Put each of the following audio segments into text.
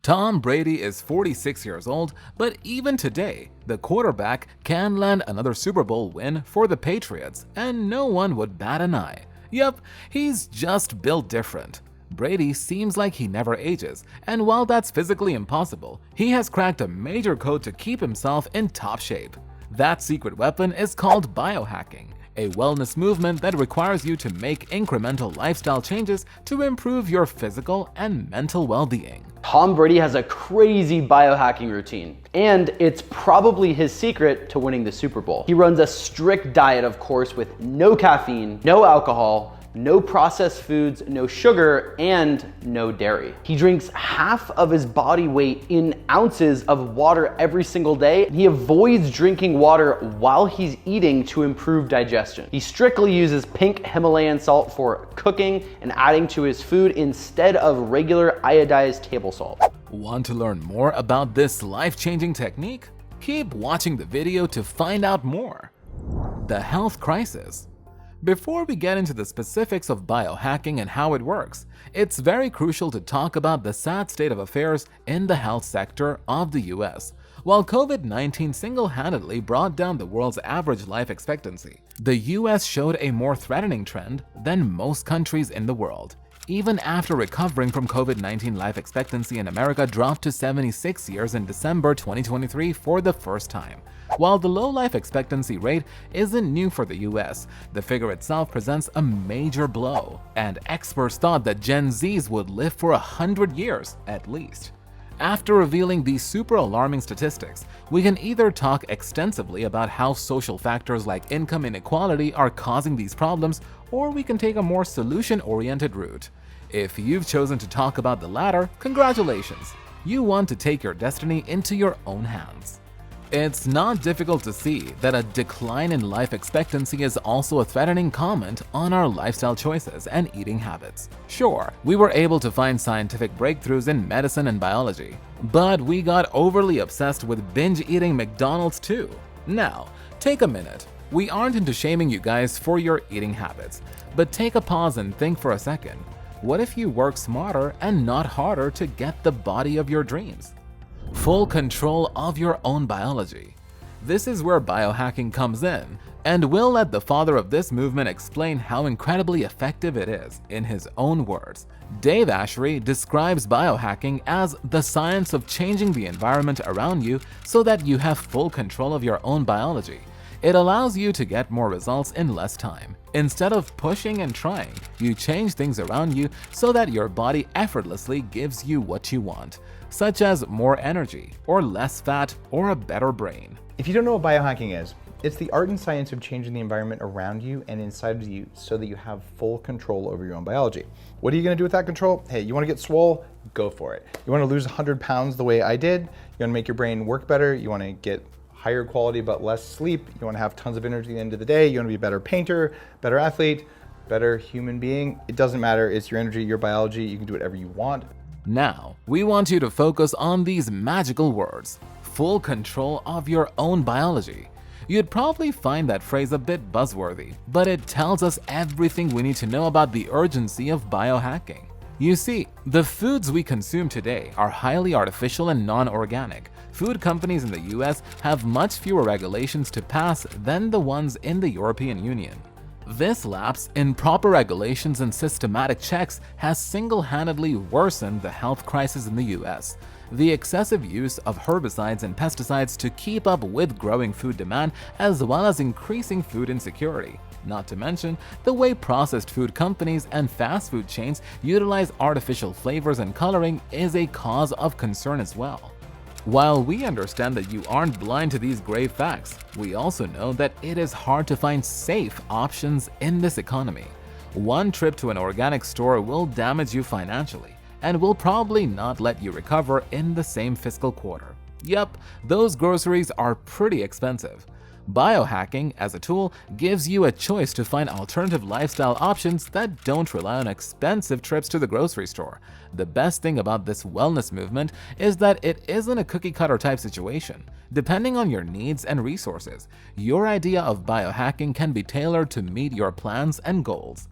Tom Brady is 46 years old, but even today, the quarterback can land another Super Bowl win for the Patriots, and no one would bat an eye. Yup, he's just built different. Brady seems like he never ages, and while that's physically impossible, he has cracked a major code to keep himself in top shape. That secret weapon is called biohacking, a wellness movement that requires you to make incremental lifestyle changes to improve your physical and mental well-being. Tom Brady has a crazy biohacking routine, and it's probably his secret to winning the Super Bowl. He runs a strict diet, of course, with no caffeine, no alcohol, no processed foods, no sugar, and no dairy. He drinks half of his body weight in ounces of water every single day. He avoids drinking water while he's eating to improve digestion. He strictly uses pink Himalayan salt for cooking and adding to his food instead of regular iodized table salt. Want to learn more about this life-changing technique? Keep watching the video to find out more. The health crisis. Before we get into the specifics of biohacking and how it works, it's very crucial to talk about the sad state of affairs in the health sector of the US. While COVID-19 single-handedly brought down the world's average life expectancy, the US showed a more threatening trend than most countries in the world. Even after recovering from COVID-19, life expectancy in America dropped to 76 years in December 2023 for the first time. While the low life expectancy rate isn't new for the US, the figure itself presents a major blow, and experts thought that Gen Zs would live for 100 years at least. After revealing these super alarming statistics, we can either talk extensively about how social factors like income inequality are causing these problems, or we can take a more solution-oriented route. If you've chosen to talk about the latter, congratulations! You want to take your destiny into your own hands. It's not difficult to see that a decline in life expectancy is also a threatening comment on our lifestyle choices and eating habits. Sure, we were able to find scientific breakthroughs in medicine and biology, but we got overly obsessed with binge eating McDonald's too. Now, take a minute. We aren't into shaming you guys for your eating habits, but take a pause and think for a second. What if you work smarter and not harder to get the body of your dreams? Full control of your own biology. This is where biohacking comes in, and we'll let the father of this movement explain how incredibly effective it is in his own words. Dave Ashery describes biohacking as the science of changing the environment around you so that you have full control of your own biology. It allows you to get more results in less time. Instead of pushing and trying, you change things around you so that your body effortlessly gives you what you want, such as more energy, or less fat, or a better brain. If you don't know what biohacking is, it's the art and science of changing the environment around you and inside of you so that you have full control over your own biology. What are you gonna do with that control? Hey, you wanna get swole? Go for it. You wanna lose 100 pounds the way I did? You wanna make your brain work better? You wanna get higher quality but less sleep? You wanna have tons of energy at the end of the day? You wanna be a better painter, better athlete, better human being? It doesn't matter, it's your energy, your biology, you can do whatever you want. Now, we want you to focus on these magical words: full control of your own biology. You'd probably find that phrase a bit buzzworthy, but it tells us everything we need to know about the urgency of biohacking. You see, the foods we consume today are highly artificial and non-organic. Food companies in the US have much fewer regulations to pass than the ones in the European Union. This lapse in proper regulations and systematic checks has single-handedly worsened the health crisis in the US. The excessive use of herbicides and pesticides to keep up with growing food demand, as well as increasing food insecurity. Not to mention the way processed food companies and fast food chains utilize artificial flavors and coloring is a cause of concern as well. While we understand that you aren't blind to these grave facts, we also know that it is hard to find safe options in this economy. One trip to an organic store will damage you financially and will probably not let you recover in the same fiscal quarter. Yup, those groceries are pretty expensive. Biohacking, as a tool, gives you a choice to find alternative lifestyle options that don't rely on expensive trips to the grocery store. The best thing about this wellness movement is that it isn't a cookie-cutter type situation. Depending on your needs and resources, your idea of biohacking can be tailored to meet your plans and goals.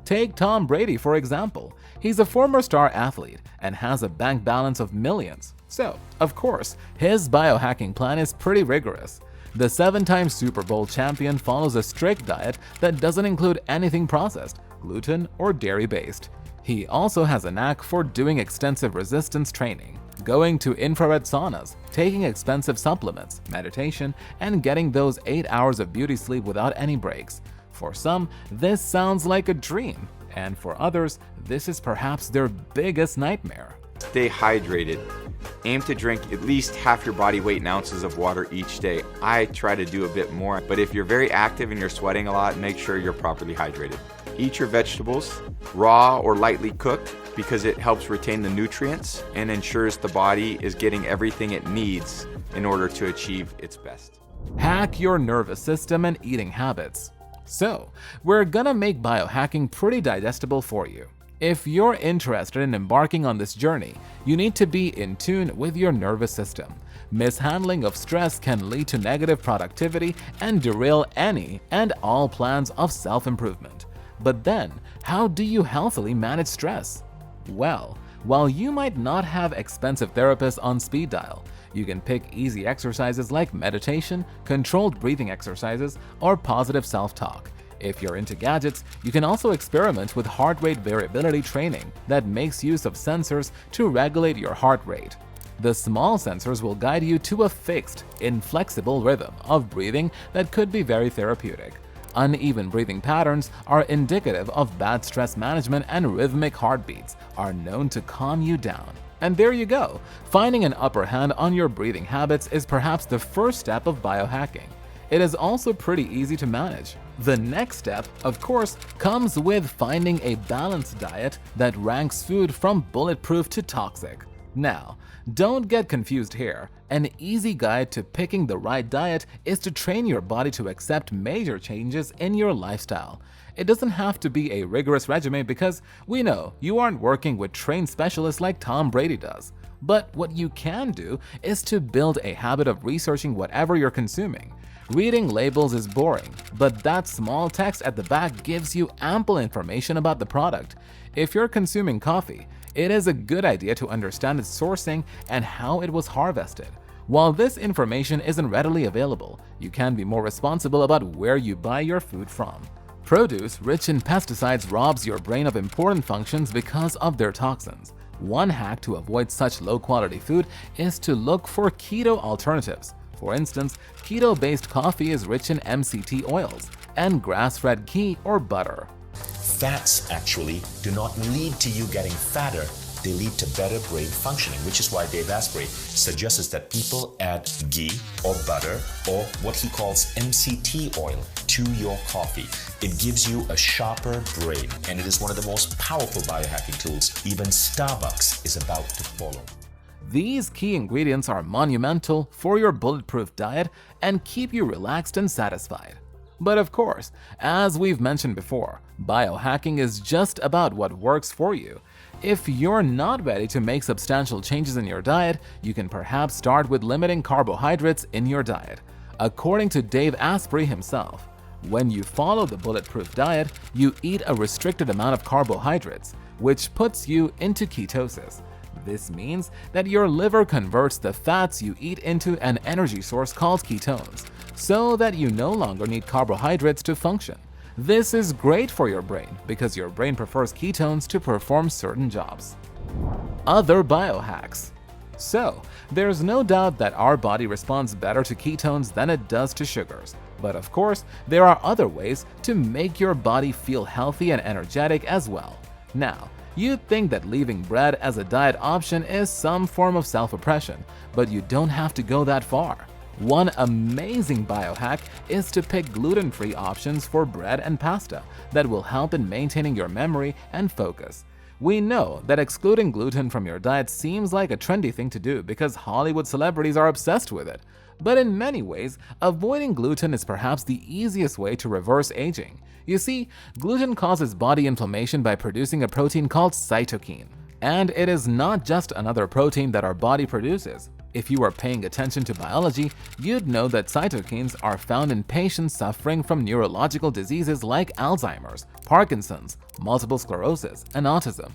Take Tom Brady, for example. He's a former star athlete and has a bank balance of millions. So, of course, his biohacking plan is pretty rigorous. The 7-time Super Bowl champion follows a strict diet that doesn't include anything processed, gluten, or dairy-based. He also has a knack for doing extensive resistance training, going to infrared saunas, taking expensive supplements, meditation, and getting those 8 hours of beauty sleep without any breaks. For some, this sounds like a dream, and for others, this is perhaps their biggest nightmare. Stay hydrated. Aim to drink at least half your body weight in ounces of water each day. I try to do a bit more, but if you're very active and you're sweating a lot, make sure you're properly hydrated. Eat your vegetables, raw or lightly cooked, because it helps retain the nutrients and ensures the body is getting everything it needs in order to achieve its best. Hack your nervous system and eating habits. So, we're gonna make biohacking pretty digestible for you. If you're interested in embarking on this journey, you need to be in tune with your nervous system. Mishandling of stress can lead to negative productivity and derail any and all plans of self-improvement. But then, how do you healthily manage stress? Well, while you might not have expensive therapists on speed dial, you can pick easy exercises like meditation, controlled breathing exercises, or positive self-talk. If you're into gadgets, you can also experiment with heart rate variability training that makes use of sensors to regulate your heart rate. The small sensors will guide you to a fixed, inflexible rhythm of breathing that could be very therapeutic. Uneven breathing patterns are indicative of bad stress management, and rhythmic heartbeats are known to calm you down. And there you go! Finding an upper hand on your breathing habits is perhaps the first step of biohacking. It is also pretty easy to manage. The next step, of course, comes with finding a balanced diet that ranks food from bulletproof to toxic. Now, don't get confused here. An easy guide to picking the right diet is to train your body to accept major changes in your lifestyle. It doesn't have to be a rigorous regimen because we know you aren't working with trained specialists like Tom Brady does. But what you can do is to build a habit of researching whatever you're consuming. Reading labels is boring, but that small text at the back gives you ample information about the product. If you're consuming coffee, it is a good idea to understand its sourcing and how it was harvested. While this information isn't readily available, you can be more responsible about where you buy your food from. Produce rich in pesticides robs your brain of important functions because of their toxins. One hack to avoid such low-quality food is to look for keto alternatives. For instance, keto-based coffee is rich in MCT oils and grass-fed ghee or butter. Fats actually do not lead to you getting fatter. They lead to better brain functioning, which is why Dave Asprey suggests that people add ghee or butter or what he calls MCT oil to your coffee. It gives you a sharper brain, and it is one of the most powerful biohacking tools even Starbucks is about to follow. These key ingredients are monumental for your bulletproof diet and keep you relaxed and satisfied. But of course, as we've mentioned before, biohacking is just about what works for you. If you're not ready to make substantial changes in your diet, you can perhaps start with limiting carbohydrates in your diet. According to Dave Asprey himself, when you follow the bulletproof diet, you eat a restricted amount of carbohydrates, which puts you into ketosis. This means that your liver converts the fats you eat into an energy source called ketones, so that you no longer need carbohydrates to function. This is great for your brain because your brain prefers ketones to perform certain jobs. Other biohacks. So, there's no doubt that our body responds better to ketones than it does to sugars. But of course, there are other ways to make your body feel healthy and energetic as well. Now, you'd think that leaving bread as a diet option is some form of self-oppression, but you don't have to go that far. One amazing biohack is to pick gluten-free options for bread and pasta that will help in maintaining your memory and focus. We know that excluding gluten from your diet seems like a trendy thing to do because Hollywood celebrities are obsessed with it. But in many ways, avoiding gluten is perhaps the easiest way to reverse aging. You see, gluten causes body inflammation by producing a protein called cytokine. And it is not just another protein that our body produces. If you are paying attention to biology, you'd know that cytokines are found in patients suffering from neurological diseases like Alzheimer's, Parkinson's, multiple sclerosis, and autism.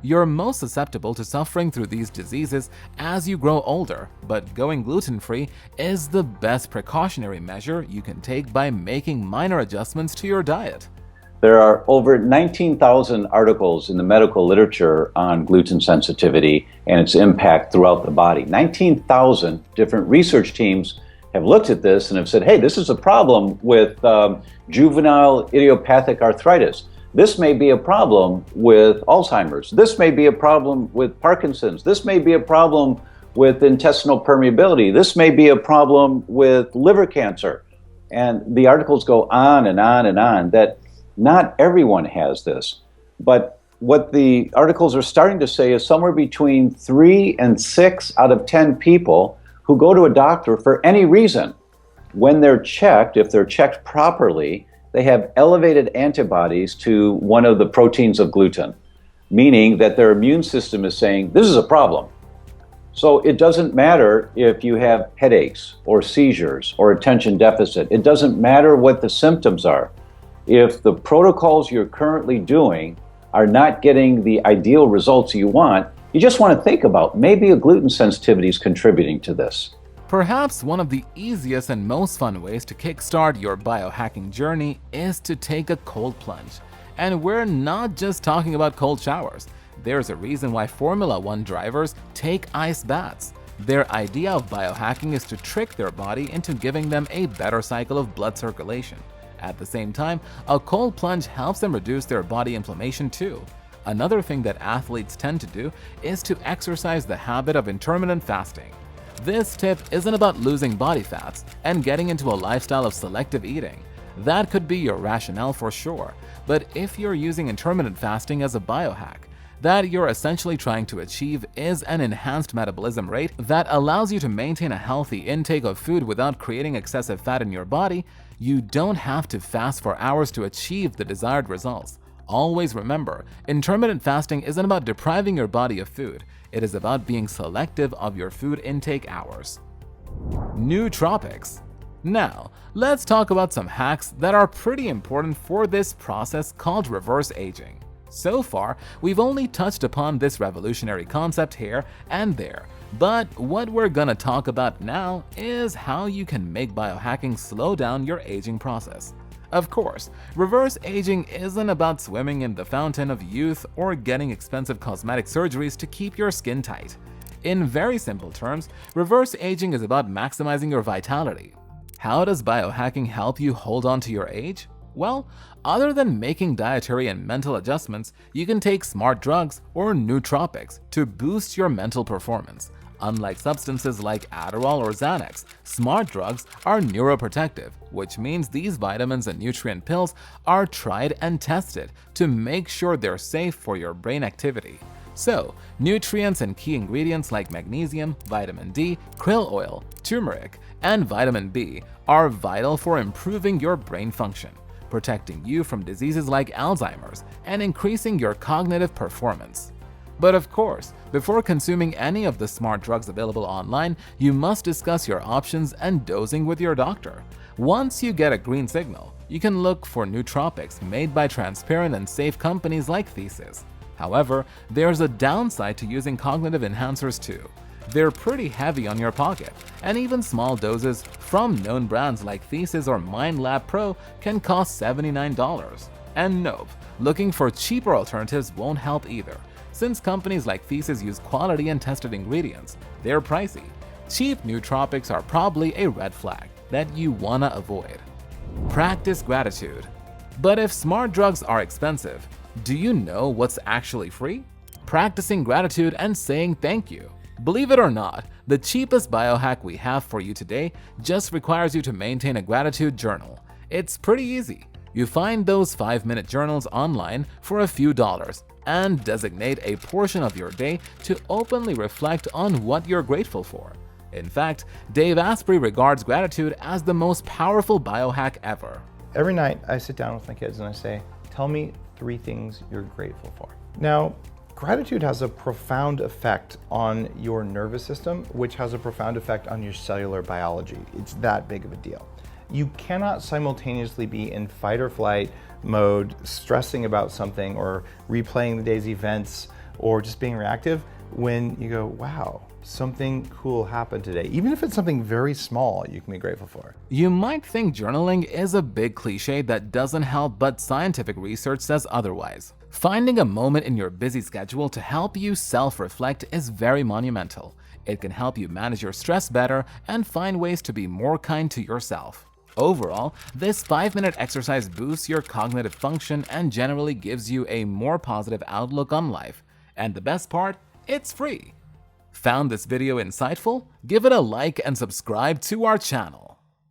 You're most susceptible to suffering through these diseases as you grow older, but going gluten-free is the best precautionary measure you can take by making minor adjustments to your diet. There are over 19,000 articles in the medical literature on gluten sensitivity and its impact throughout the body. 19,000 different research teams have looked at this and have said, hey, this is a problem with juvenile idiopathic arthritis. This may be a problem with Alzheimer's. This may be a problem with Parkinson's. This may be a problem with intestinal permeability. This may be a problem with liver cancer. And the articles go on and on and on that not everyone has this. But what the articles are starting to say is somewhere between 3 and 6 out of 10 people who go to a doctor for any reason, when they're checked, if they're checked properly, they have elevated antibodies to one of the proteins of gluten, meaning that their immune system is saying, this is a problem. So it doesn't matter if you have headaches or seizures or attention deficit. It doesn't matter what the symptoms are. If the protocols you're currently doing are not getting the ideal results you want, you just want to think about maybe a gluten sensitivity is contributing to this. Perhaps one of the easiest and most fun ways to kickstart your biohacking journey is to take a cold plunge. And we're not just talking about cold showers. There's a reason why Formula One drivers take ice baths. Their idea of biohacking is to trick their body into giving them a better cycle of blood circulation. At the same time, a cold plunge helps them reduce their body inflammation too. Another thing that athletes tend to do is to exercise the habit of intermittent fasting. This tip isn't about losing body fats and getting into a lifestyle of selective eating. That could be your rationale for sure, but if you're using intermittent fasting as a biohack, that you're essentially trying to achieve is an enhanced metabolism rate that allows you to maintain a healthy intake of food without creating excessive fat in your body. You don't have to fast for hours to achieve the desired results. Always remember, intermittent fasting isn't about depriving your body of food. It is about being selective of your food intake hours. Nootropics. Now, let's talk about some hacks that are pretty important for this process called reverse aging. So far, we've only touched upon this revolutionary concept here and there, but what we're gonna talk about now is how you can make biohacking slow down your aging process. Of course, reverse aging isn't about swimming in the fountain of youth or getting expensive cosmetic surgeries to keep your skin tight. In very simple terms, reverse aging is about maximizing your vitality. How does biohacking help you hold on to your age? Well, other than making dietary and mental adjustments, you can take smart drugs or nootropics to boost your mental performance. Unlike substances like Adderall or Xanax, smart drugs are neuroprotective, which means these vitamins and nutrient pills are tried and tested to make sure they're safe for your brain activity. So, nutrients and key ingredients like magnesium, vitamin D, krill oil, turmeric, and vitamin B are vital for improving your brain function, protecting you from diseases like Alzheimer's, and increasing your cognitive performance. But of course, before consuming any of the smart drugs available online, you must discuss your options and dosing with your doctor. Once you get a green signal, you can look for nootropics made by transparent and safe companies like Thesis. However, there's a downside to using cognitive enhancers too. They're pretty heavy on your pocket, and even small doses from known brands like Thesis or MindLab Pro can cost $79. And nope, looking for cheaper alternatives won't help either. Since companies like Thesis use quality and tested ingredients, they're pricey. Cheap nootropics are probably a red flag that you wanna avoid. Practice gratitude. But if smart drugs are expensive, do you know what's actually free? Practicing gratitude and saying thank you. Believe it or not, the cheapest biohack we have for you today just requires you to maintain a gratitude journal. It's pretty easy. You find those 5-minute journals online for a few dollars and designate a portion of your day to openly reflect on what you're grateful for. In fact, Dave Asprey regards gratitude as the most powerful biohack ever. Every night I sit down with my kids and I say, tell me 3 things you're grateful for. Now, Gratitude has a profound effect on your nervous system, which has a profound effect on your cellular biology. It's that big of a deal. You cannot simultaneously be in fight or flight mode, stressing about something or replaying the day's events or just being reactive when you go, wow, something cool happened today. Even if it's something very small, you can be grateful for. You might think journaling is a big cliche that doesn't help, but scientific research says otherwise. Finding a moment in your busy schedule to help you self-reflect is very monumental. It can help you manage your stress better and find ways to be more kind to yourself. Overall, this 5-minute exercise boosts your cognitive function and generally gives you a more positive outlook on life. And the best part, it's free. Found this video insightful? Give it a like and subscribe to our channel.